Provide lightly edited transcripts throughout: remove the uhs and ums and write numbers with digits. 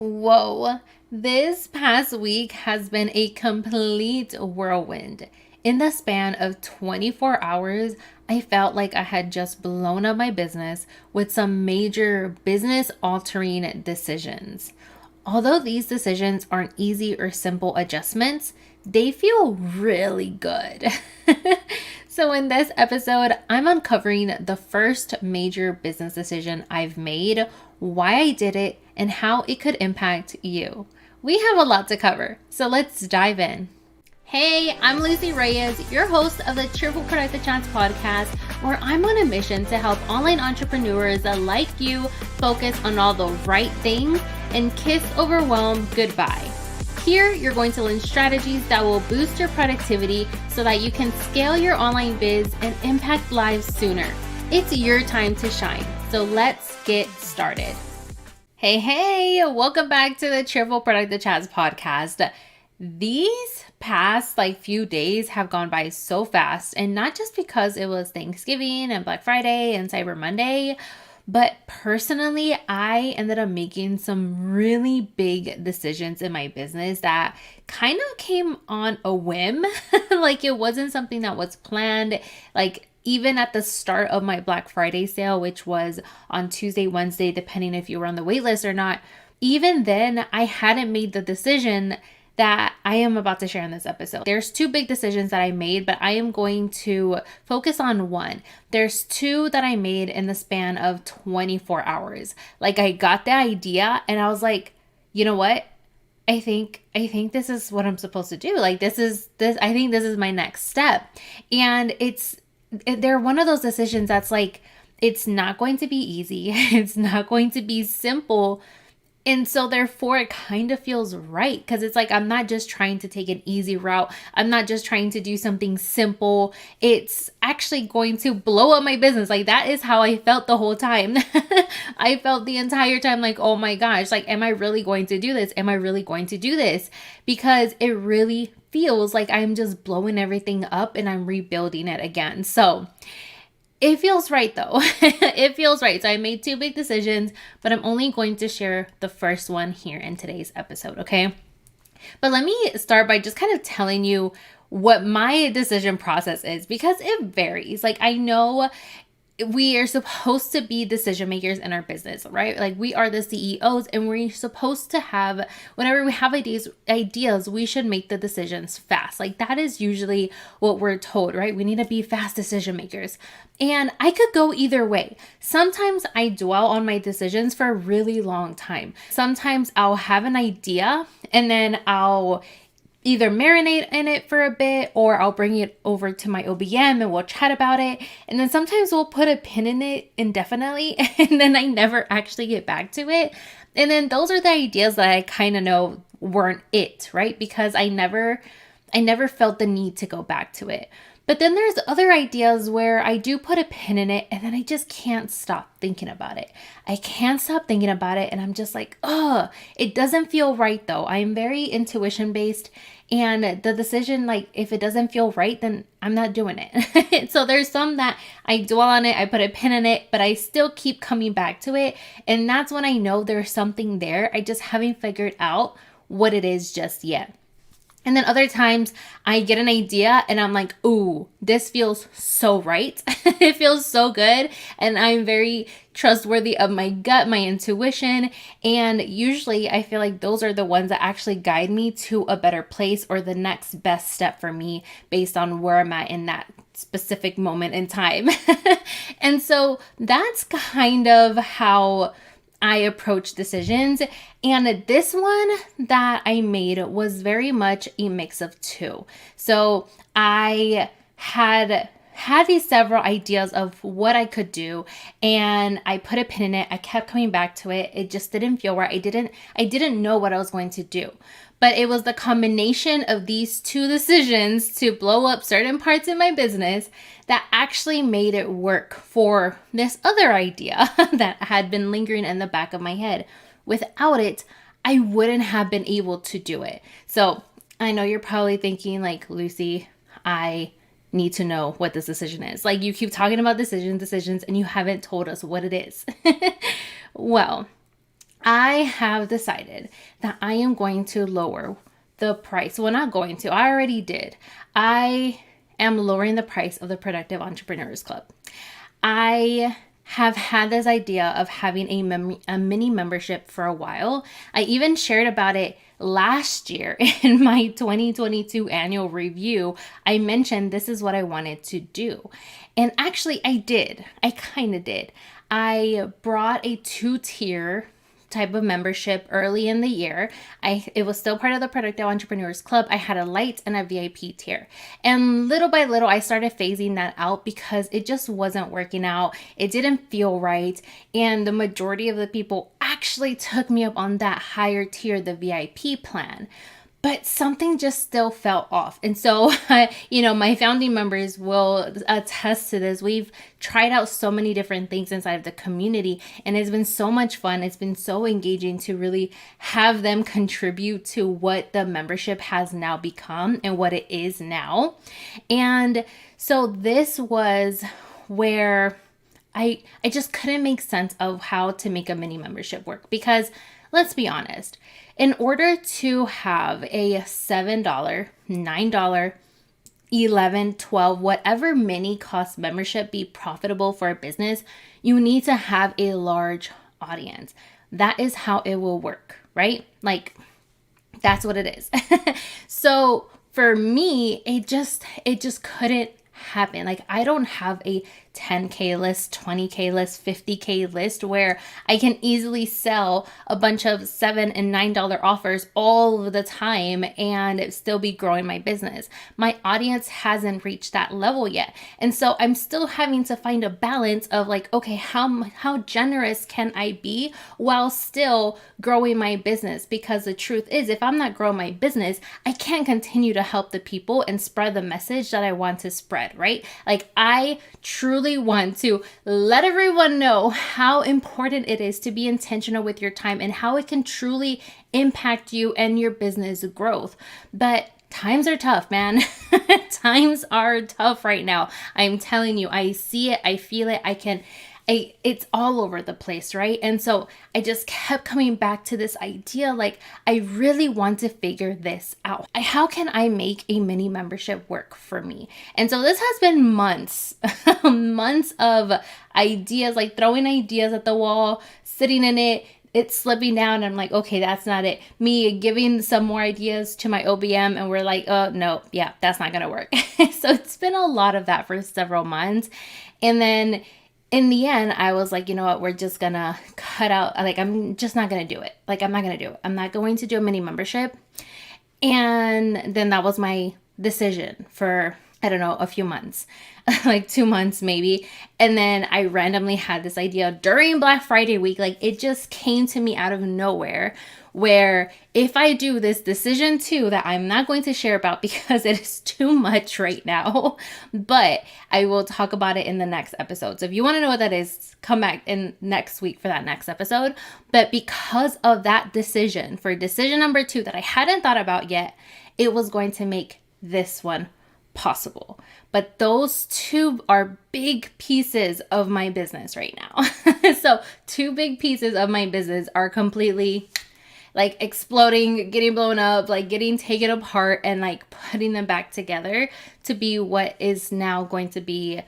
Whoa, this past week has been a complete whirlwind. In the span of 24 hours, I felt like I had just blown up my business with some major business altering decisions. Although these decisions aren't easy or simple adjustments, they feel really good. So, in this episode, I'm uncovering the first major business decision I've made, why I did it, and how it could impact you. We have a lot to cover, so let's dive in. Hey, I'm Lucy Reyes, your host of the Cheerful Productive Chats podcast, where I'm on a mission to help online entrepreneurs like you focus on all the right things and kiss overwhelm goodbye. Here, you're going to learn strategies that will boost your productivity so that you can scale your online biz and impact lives sooner. It's your time to shine, so let's get started. Hey, welcome back to the Cheerful Productive Chats podcast. These past few days have gone by so fast, and not just because it was Thanksgiving and Black Friday and Cyber Monday, but personally, I ended up making some really big decisions in my business that kind of came on a whim. It wasn't something that was planned. Even at the start of my Black Friday sale, which was on Tuesday, Wednesday, depending if you were on the wait list or not, even then I hadn't made the decision that I am about to share in this episode. There's two big decisions that I made, but I am going to focus on one. There's two that I made in the span of 24 hours. I got the idea and I was like, you know what? I think this is what I'm supposed to do. I think this is my next step. And they're one of those decisions that's it's not going to be easy. It's not going to be simple. And so therefore it kind of feels right because it's I'm not just trying to take an easy route. I'm not just trying to do something simple. It's actually going to blow up my business. That is how I felt the whole time. I felt the entire time oh my gosh, am I really going to do this? Am I really going to do this? Because it really feels like I'm just blowing everything up and I'm rebuilding it again. So it feels right though. It feels right. So I made two big decisions, but I'm only going to share the first one here in today's episode, okay? But let me start by just kind of telling you what my decision process is because it varies. I know we are supposed to be decision makers in our business, right? We are the CEOs and we're supposed to have, whenever we have ideas, we should make the decisions fast. That is usually what we're told, right? We need to be fast decision makers. And I could go either way. Sometimes I dwell on my decisions for a really long time. Sometimes I'll have an idea and then I'll either marinate in it for a bit or I'll bring it over to my OBM and we'll chat about it. And then sometimes we'll put a pin in it indefinitely and then I never actually get back to it. And then those are the ideas that I kind of know weren't it, right? Because I never felt the need to go back to it. But then there's other ideas where I do put a pin in it and then I just can't stop thinking about it. I can't stop thinking about it and I'm just it doesn't feel right though. I'm very intuition based and the decision, if it doesn't feel right, then I'm not doing it. So there's some that I dwell on it, I put a pin in it, but I still keep coming back to it. And that's when I know there's something there. I just haven't figured out what it is just yet. And then other times I get an idea and I'm like, ooh, this feels so right. It feels so good. And I'm very trustworthy of my gut, my intuition. And usually I feel like those are the ones that actually guide me to a better place or the next best step for me based on where I'm at in that specific moment in time. And so that's kind of how I approach decisions. And this one that I made was very much a mix of two. So I had these several ideas of what I could do and I put a pin in it. I kept coming back to it. It just didn't feel right. I didn't know what I was going to do. But it was the combination of these two decisions to blow up certain parts in my business that actually made it work for this other idea that had been lingering in the back of my head. Without it, I wouldn't have been able to do it. So I know you're probably thinking Lucy, I need to know what this decision is. You keep talking about decisions, and you haven't told us what it is. Well, I have decided that I am going to lower the price. Well, not going to, I already did. I am lowering the price of the Productive Entrepreneurs Club. I have had this idea of having a mini membership for a while. I even shared about it last year in my 2022 annual review. I mentioned this is what I wanted to do. And actually, I did. I kind of did. I brought a 2-tier type of membership early in the year. It was still part of the Productive Entrepreneurs Club. I had a light and a VIP tier. And little by little, I started phasing that out because it just wasn't working out. It didn't feel right. And the majority of the people actually took me up on that higher tier, the VIP plan. But something just still felt off. And so, my founding members will attest to this. We've tried out so many different things inside of the community, and it's been so much fun. It's been so engaging to really have them contribute to what the membership has now become and what it is now. And so this was where I just couldn't make sense of how to make a mini membership work, because let's be honest, in order to have a $7, $9, $11, $12, whatever mini cost membership be profitable for a business, you need to have a large audience. That is how it will work, right? Like, that's what it is. So for me, it just couldn't happen. Like, I don't have a 10K list, 20K list, 50K list where I can easily sell a bunch of $7 and $9 offers all of the time and still be growing my business. My audience hasn't reached that level yet. And so I'm still having to find a balance of like, okay, how generous can I be while still growing my business? Because the truth is, if I'm not growing my business, I can't continue to help the people and spread the message that I want to spread, right? Like, I truly want to let everyone know how important it is to be intentional with your time and how it can truly impact you and your business growth. But times are tough, man. Times are tough right now. I'm telling you, I see it, I feel it, it's all over the place, right? And so I just kept coming back to this idea, like, I really want to figure this out. How can I make a mini membership work for me? And so this has been months, months of ideas, like throwing ideas at the wall, sitting in it, it's slipping down. I'm like, okay, that's not it. Me giving some more ideas to my OBM, and we're like, oh, no, yeah, that's not going to work. So it's been a lot of that for several months. And then in the end, I was like, you know what, we're just gonna cut out, like, I'm just not gonna do it. Like, I'm not gonna do it. I'm not going to do a mini membership. And then that was my decision for, I don't know, a few months, like 2 months maybe. And then I randomly had this idea during Black Friday week. Like, it just came to me out of nowhere, where if I do this decision too, that I'm not going to share about because it is too much right now, but I will talk about it in the next episode. So if you want to know what that is, come back in next week for that next episode. But because of that decision, for decision number 2 that I hadn't thought about yet, it was going to make this one possible. But those 2 are big pieces of my business right now. So 2 big pieces of my business are completely like exploding, getting blown up, like getting taken apart, and like putting them back together to be what is now going to be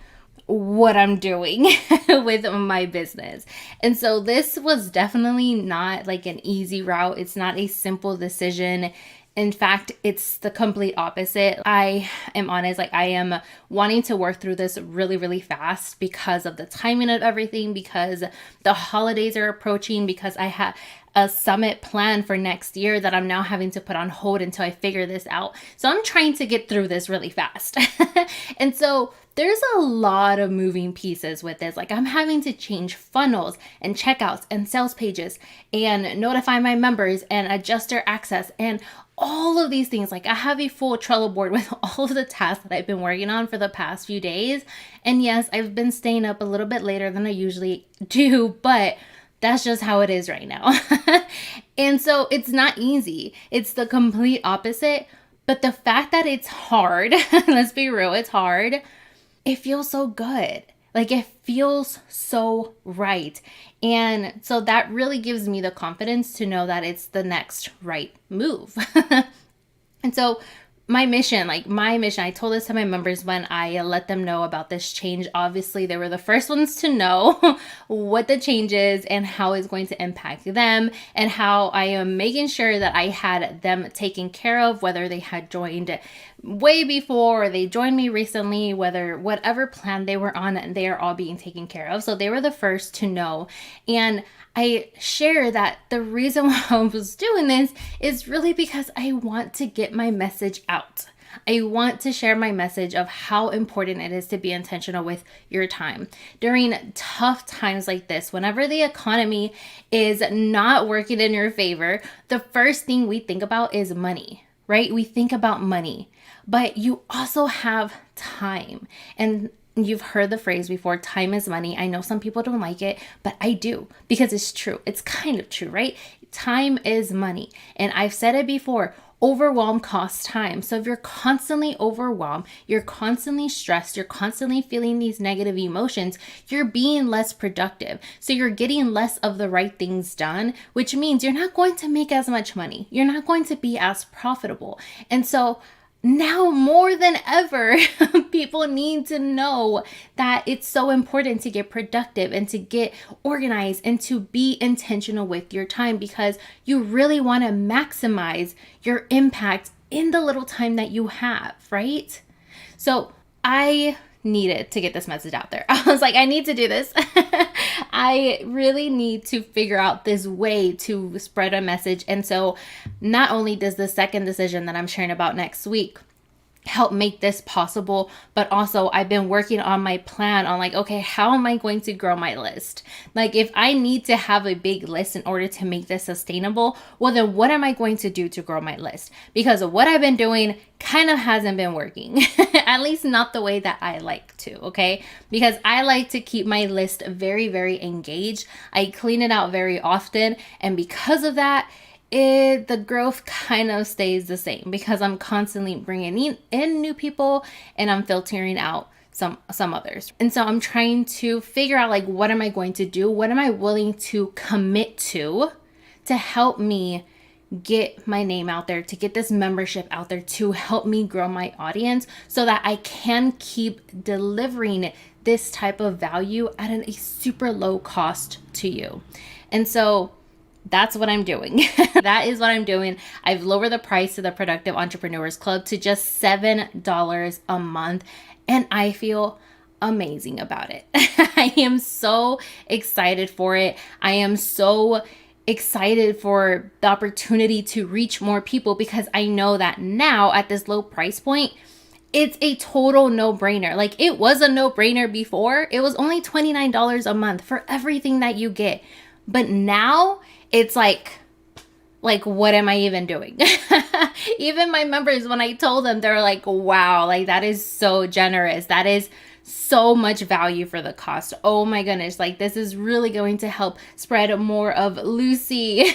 what I'm doing with my business. And so this was definitely not like an easy route. It's not a simple decision. In fact, it's the complete opposite. I am honest, like, I am wanting to work through this really, really fast because of the timing of everything, because the holidays are approaching, because I have a summit plan for next year that I'm now having to put on hold until I figure this out. So I'm trying to get through this really fast. And so there's a lot of moving pieces with this. Like, I'm having to change funnels and checkouts and sales pages and notify my members and adjust their access and all of these things. Like, I have a full Trello board with all of the tasks that I've been working on for the past few days. And yes, I've been staying up a little bit later than I usually do, but that's just how it is right now. And so it's not easy. It's the complete opposite. But the fact that it's hard, let's be real, it's hard. It feels so good. Like it feels so right. And so that really gives me the confidence to know that it's the next right move. And so my mission, I told this to my members when I let them know about this change. Obviously, they were the first ones to know what the change is and how it's going to impact them, and how I am making sure that I had them taken care of, whether they had joined way before or they joined me recently, whatever plan they were on, they are all being taken care of. So they were the first to know. And I share that the reason why I was doing this is really because I want to get my message out. I want to share my message of how important it is to be intentional with your time. During tough times like this, whenever the economy is not working in your favor, the first thing we think about is money, right? We think about money, but you also have time. And you've heard the phrase before, time is money. I know some people don't like it, but I do, because it's true. It's kind of true, right? Time is money. And I've said it before, overwhelm costs time. So if you're constantly overwhelmed, you're constantly stressed, you're constantly feeling these negative emotions, you're being less productive. So you're getting less of the right things done, which means you're not going to make as much money. You're not going to be as profitable. And so now more than ever, people need to know that it's so important to get productive and to get organized and to be intentional with your time, because you really want to maximize your impact in the little time that you have, right? So I needed to get this message out there. I was like, I need to do this. I really need to figure out this way to spread a message. And so not only does the second decision that I'm sharing about next week help make this possible, but also I've been working on my plan on okay, how am I going to grow my list? If I need to have a big list in order to make this sustainable, well then what am I going to do to grow my list? Because what I've been doing kind of hasn't been working, at least not the way that I like to, okay? Because I like to keep my list very, very engaged. I clean it out very often, and because of that, the growth kind of stays the same, because I'm constantly bringing in new people and I'm filtering out some others. And so I'm trying to figure out what am I going to do? What am I willing to commit to help me get my name out there, to get this membership out there, to help me grow my audience so that I can keep delivering this type of value at a super low cost to you. And so that's what I'm doing. That is what I'm doing. I've lowered the price of the Productive Entrepreneurs Club to just $7 a month, and I feel amazing about it. I am so excited for it. I am so excited for the opportunity to reach more people, because I know that now at this low price point, it's a total no-brainer. It was a no-brainer before. It was only $29 a month for everything that you get. But now it's what am I even doing? Even my members, when I told them, they're like, wow, that is so generous. That is so much value for the cost. Oh my goodness. This is really going to help spread more of Lucy.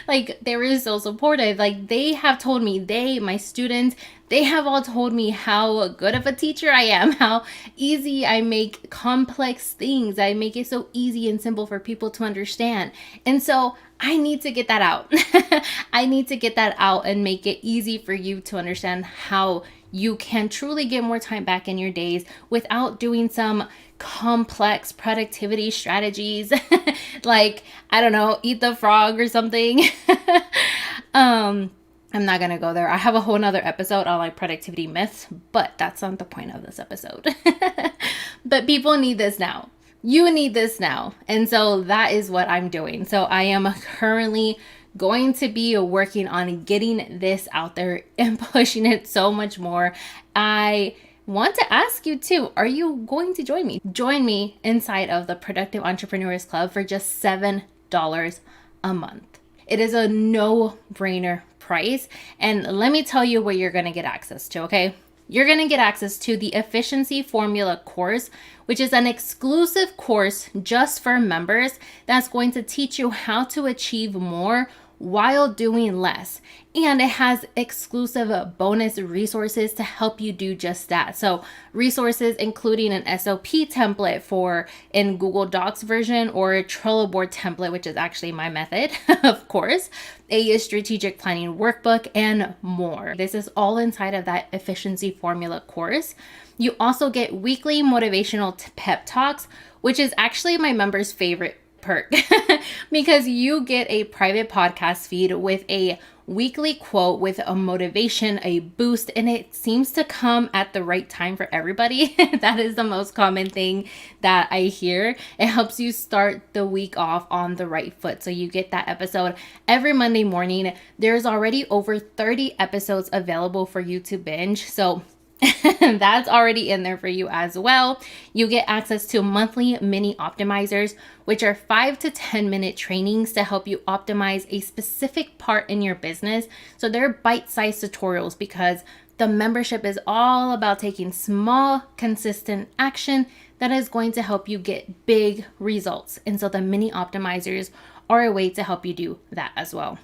They were so supportive. They have told me, my students, they have all told me how good of a teacher I am, how easy I make complex things. I make it so easy and simple for people to understand. And so I need to get that out. I need to get that out and make it easy for you to understand how you can truly get more time back in your days without doing some complex productivity strategies I don't know, eat the frog or something. I'm not going to go there. I have a whole nother episode on productivity myths, but that's not the point of this episode. But people need this now. You need this now. And so that is what I'm doing. So I am currently going to be working on getting this out there and pushing it so much more. I want to ask you too, are you going to join me? Join me inside of the Productive Entrepreneurs Club for just $7 a month. It is a no-brainer price. And let me tell you what you're going to get access to, okay? You're going to get access to the Efficiency Formula course, which is an exclusive course just for members that's going to teach you how to achieve more while doing less. And it has exclusive bonus resources to help you do just that. So resources including an SOP template for in Google Docs version, or a Trello board template, which is actually my method, of course, a strategic planning workbook, and more. This is all inside of that efficiency formula course. You also get weekly motivational pep talks, which is actually my members' favorite perk because you get a private podcast feed with a weekly quote with a motivation, a boost, and it seems to come at the right time for everybody. That is the most common thing that I hear. It helps you start the week off on the right foot. So you get that episode every Monday morning. There's already over 30 episodes available for you to binge. So that's already in there for you as well. You get access to monthly mini optimizers, which are 5 to 10 minute trainings to help you optimize a specific part in your business. So they're bite-sized tutorials because the membership is all about taking small, consistent action that is going to help you get big results. And so the mini optimizers are a way to help you do that as well.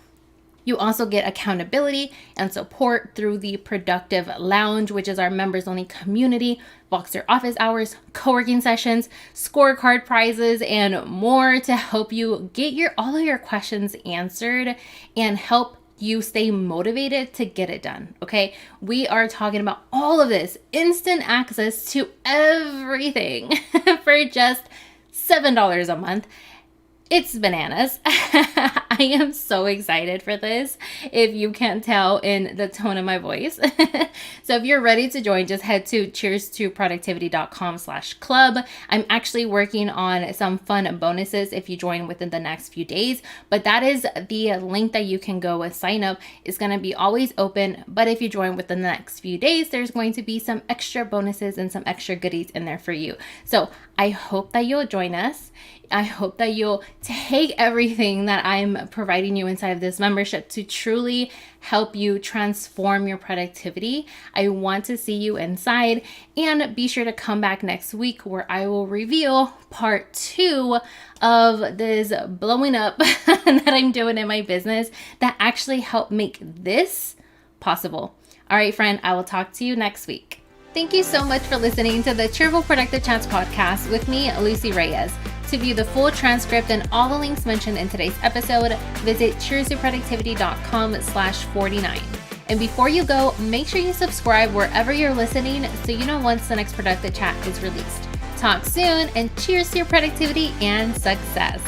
You also get accountability and support through the Productive Lounge, which is our members only community, Voxer office hours, co-working sessions, scorecard prizes, and more to help you get all of your questions answered and help you stay motivated to get it done. Okay. We are talking about all of this, instant access to everything for just $7 a month. It's bananas. I am so excited for this, if you can't tell in the tone of my voice. So if you're ready to join, just head to cheerstoproductivity.com/club. I'm actually working on some fun bonuses if you join within the next few days, but that is the link that you can go with. Sign up. It's going to be always open, but if you join within the next few days, there's going to be some extra bonuses and some extra goodies in there for you. So I hope that you'll join us. I hope that you'll take everything that I'm providing you inside of this membership to truly help you transform your productivity. I want to see you inside, and be sure to come back next week where I will reveal part 2 of this blowing up that I'm doing in my business that actually helped make this possible. All right, friend, I will talk to you next week. Thank you so much for listening to the Cheerful Productive Chats podcast with me, Lucy Reyes. To view the full transcript and all the links mentioned in today's episode, visit cheerstoproductivity.com/49. And before you go, make sure you subscribe wherever you're listening so you know once the next productive chat is released. Talk soon, and cheers to your productivity and success.